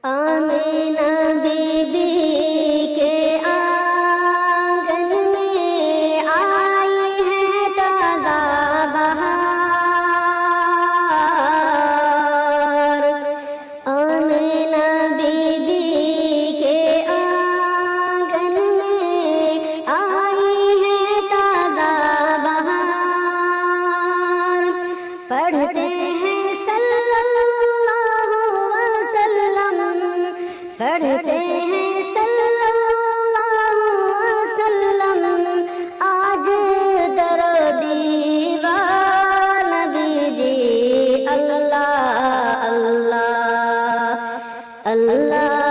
Amina बीबी के आंगन में आई है ताज़ा बहार। आमीना बीबी के आंगन में आई है ताज़ा बहार। पढ़ते हैं सल्लल्लाहु वसल्लम, पढ़ते हैं सल्लल्लाहु वसल्लम, आज दरो दीवार नबी जी। अल्लाह अल्लाह अल्लाह